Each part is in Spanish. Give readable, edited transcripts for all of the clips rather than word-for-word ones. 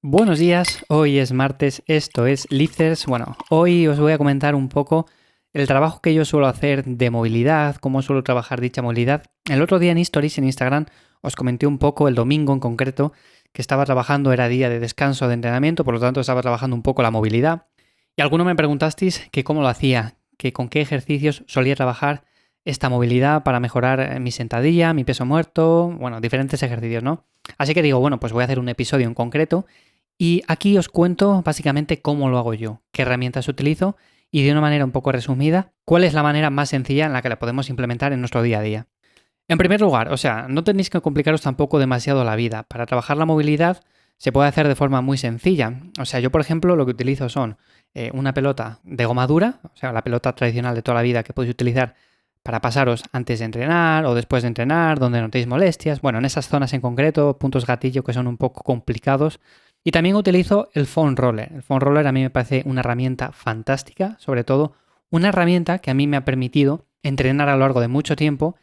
Buenos días, hoy es martes, esto es Lifters. Bueno, hoy os voy a comentar un poco el trabajo que yo suelo hacer de movilidad, cómo suelo trabajar dicha movilidad. El otro día en Stories, en Instagram, os comenté un poco, el domingo en concreto, que estaba trabajando, era día de descanso de entrenamiento, por lo tanto estaba trabajando un poco la movilidad. Y alguno me preguntasteis que cómo lo hacía, que con qué ejercicios solía trabajar esta movilidad para mejorar mi sentadilla, mi peso muerto, bueno, diferentes ejercicios, ¿no? Así que digo, bueno, pues voy a hacer un episodio en concreto y aquí os cuento básicamente cómo lo hago yo, qué herramientas utilizo y de una manera un poco resumida, cuál es la manera más sencilla en la que la podemos implementar en nuestro día a día. En primer lugar, no tenéis que complicaros tampoco demasiado la vida. Para trabajar la movilidad se puede hacer de forma muy sencilla. Yo por ejemplo lo que utilizo son una pelota de goma dura, la pelota tradicional de toda la vida que podéis utilizar para pasaros antes de entrenar o después de entrenar, donde notéis molestias. Bueno, en esas zonas en concreto, puntos gatillo que son un poco complicados. Y también utilizo el foam roller. El foam roller a mí me parece una herramienta fantástica, sobre todo una herramienta que a mí me ha permitido entrenar a lo largo de mucho tiempo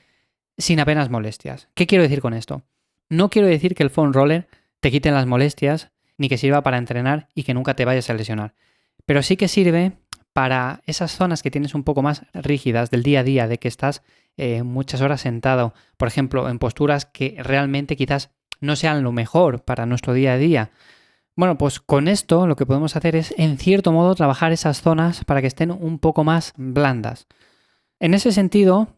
sin apenas molestias. ¿Qué quiero decir con esto? No quiero decir que el foam roller te quite las molestias ni que sirva para entrenar y que nunca te vayas a lesionar. Pero sí que sirve para esas zonas que tienes un poco más rígidas del día a día, de que estás muchas horas sentado, por ejemplo, en posturas que realmente quizás no sean lo mejor para nuestro día a día. Bueno, pues con esto lo que podemos hacer es, en cierto modo, trabajar esas zonas para que estén un poco más blandas. En ese sentido,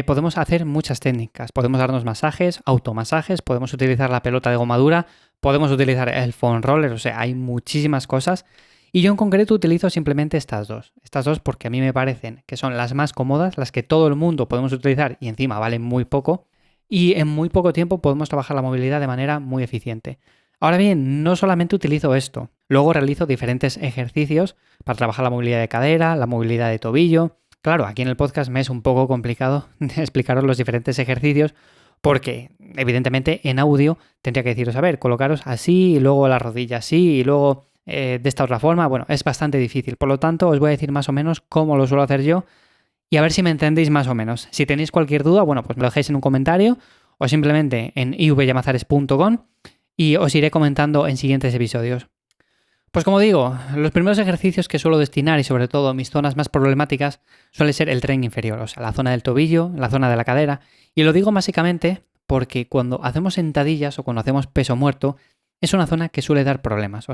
podemos hacer muchas técnicas. Podemos darnos masajes, automasajes, podemos utilizar la pelota de goma dura, podemos utilizar el foam roller, hay muchísimas cosas. Y yo en concreto utilizo simplemente estas dos. Estas dos porque a mí me parecen que son las más cómodas, las que todo el mundo podemos utilizar y encima valen muy poco. Y en muy poco tiempo podemos trabajar la movilidad de manera muy eficiente. Ahora bien, no solamente utilizo esto. Luego realizo diferentes ejercicios para trabajar la movilidad de cadera, la movilidad de tobillo. Claro, aquí en el podcast me es un poco complicado explicaros los diferentes ejercicios porque, evidentemente, en audio tendría que deciros, a ver, colocaros así y luego la rodilla así y luego de esta otra forma. Bueno, es bastante difícil. Por lo tanto, os voy a decir más o menos cómo lo suelo hacer yo y a ver si me entendéis más o menos. Si tenéis cualquier duda, bueno, pues me lo dejéis en un comentario o simplemente en ivyamazares.com y os iré comentando en siguientes episodios. Pues como digo, los primeros ejercicios que suelo destinar y sobre todo mis zonas más problemáticas suele ser el tren inferior, la zona del tobillo, la zona de la cadera. Y lo digo básicamente porque cuando hacemos sentadillas o cuando hacemos peso muerto es una zona que suele dar problemas.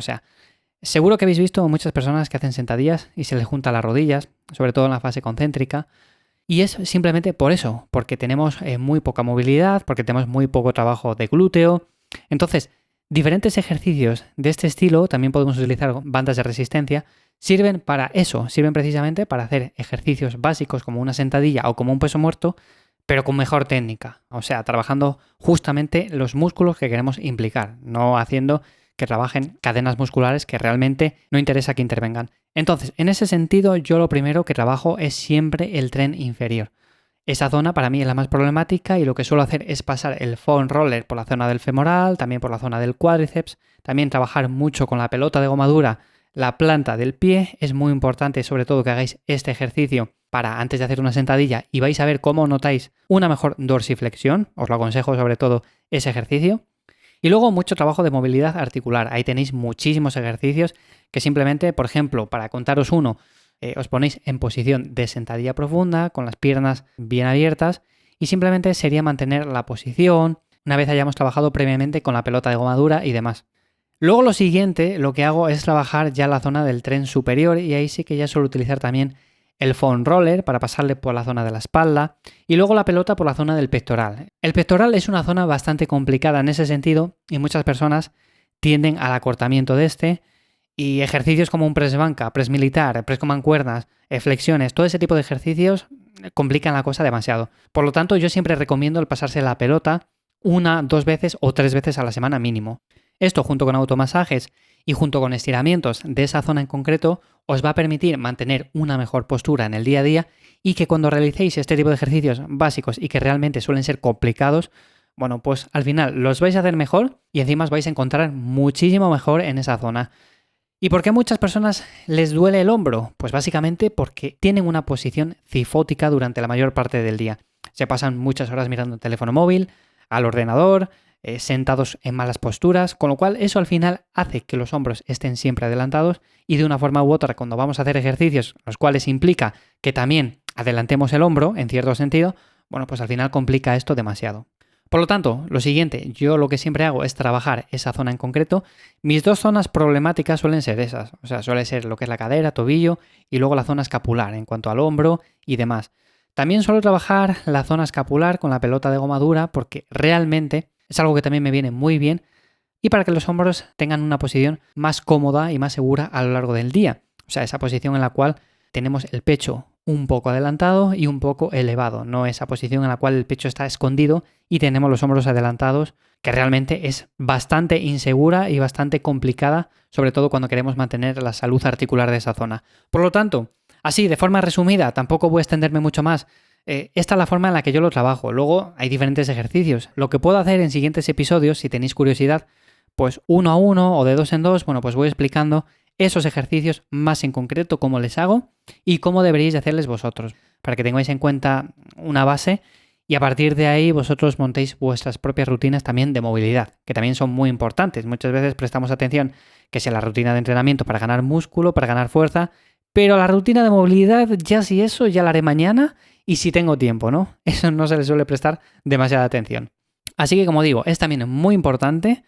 Seguro que habéis visto muchas personas que hacen sentadillas y se les juntan las rodillas, sobre todo en la fase concéntrica. Y es simplemente por eso, porque tenemos muy poca movilidad, porque tenemos muy poco trabajo de glúteo. Entonces, diferentes ejercicios de este estilo, también podemos utilizar bandas de resistencia, sirven para eso, sirven precisamente para hacer ejercicios básicos como una sentadilla o como un peso muerto, pero con mejor técnica. Trabajando justamente los músculos que queremos implicar, no haciendo que trabajen cadenas musculares que realmente no interesa que intervengan. Entonces, en ese sentido, yo lo primero que trabajo es siempre el tren inferior. Esa zona para mí es la más problemática y lo que suelo hacer es pasar el foam roller por la zona del femoral, también por la zona del cuádriceps, también trabajar mucho con la pelota de goma dura, la planta del pie. Es muy importante sobre todo que hagáis este ejercicio para antes de hacer una sentadilla y vais a ver cómo notáis una mejor dorsiflexión. Os lo aconsejo sobre todo ese ejercicio. Y luego mucho trabajo de movilidad articular. Ahí tenéis muchísimos ejercicios que simplemente, por ejemplo, para contaros uno, os ponéis en posición de sentadilla profunda, con las piernas bien abiertas, y simplemente sería mantener la posición una vez hayamos trabajado previamente con la pelota de goma dura y demás. Luego lo siguiente, lo que hago es trabajar ya la zona del tren superior y ahí sí que ya suelo utilizar también el foam roller para pasarle por la zona de la espalda y luego la pelota por la zona del pectoral. El pectoral es una zona bastante complicada en ese sentido y muchas personas tienden al acortamiento de este. Y ejercicios como un press banca, press militar, press con mancuernas, flexiones, todo ese tipo de ejercicios complican la cosa demasiado. Por lo tanto, yo siempre recomiendo el pasarse la pelota 1, 2 veces o 3 veces a la semana mínimo. Esto junto con automasajes y junto con estiramientos de esa zona en concreto os va a permitir mantener una mejor postura en el día a día y que cuando realicéis este tipo de ejercicios básicos y que realmente suelen ser complicados, bueno, pues al final los vais a hacer mejor y encima os vais a encontrar muchísimo mejor en esa zona. ¿Y por qué a muchas personas les duele el hombro? Pues básicamente porque tienen una posición cifótica durante la mayor parte del día. Se pasan muchas horas mirando el teléfono móvil, al ordenador, sentados en malas posturas, con lo cual eso al final hace que los hombros estén siempre adelantados y de una forma u otra cuando vamos a hacer ejercicios los cuales implica que también adelantemos el hombro en cierto sentido, bueno, pues al final complica esto demasiado. Por lo tanto, lo siguiente, yo lo que siempre hago es trabajar esa zona en concreto. Mis dos zonas problemáticas suelen ser esas, o sea, suele ser lo que es la cadera, tobillo y luego la zona escapular en cuanto al hombro y demás. También suelo trabajar la zona escapular con la pelota de goma dura porque realmente es algo que también me viene muy bien y para que los hombros tengan una posición más cómoda y más segura a lo largo del día. O sea, esa posición en la cual tenemos el pecho un poco adelantado y un poco elevado, no esa posición en la cual el pecho está escondido y tenemos los hombros adelantados, que realmente es bastante insegura y bastante complicada, sobre todo cuando queremos mantener la salud articular de esa zona. Por lo tanto, así, de forma resumida, tampoco voy a extenderme mucho más. Esta es la forma en la que yo lo trabajo. Luego hay diferentes ejercicios. Lo que puedo hacer en siguientes episodios, si tenéis curiosidad, pues 1 a 1 o de 2 en 2, bueno, pues voy explicando esos ejercicios más en concreto, cómo les hago y cómo deberíais hacerles vosotros, para que tengáis en cuenta una base y a partir de ahí vosotros montéis vuestras propias rutinas también de movilidad, que también son muy importantes. Muchas veces prestamos atención que sea la rutina de entrenamiento para ganar músculo, para ganar fuerza, pero la rutina de movilidad ya si eso ya la haré mañana y si tengo tiempo, ¿no? Eso no se le suele prestar demasiada atención. Así que como digo, es también muy importante.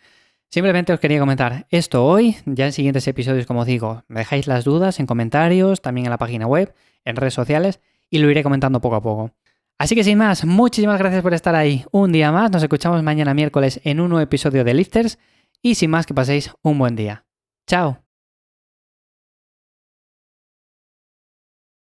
Simplemente os quería comentar esto hoy, ya en siguientes episodios, como os digo, me dejáis las dudas en comentarios, también en la página web, en redes sociales y lo iré comentando poco a poco. Así que sin más, muchísimas gracias por estar ahí un día más, nos escuchamos mañana miércoles en un nuevo episodio de Lifters y sin más que paséis un buen día. ¡Chao!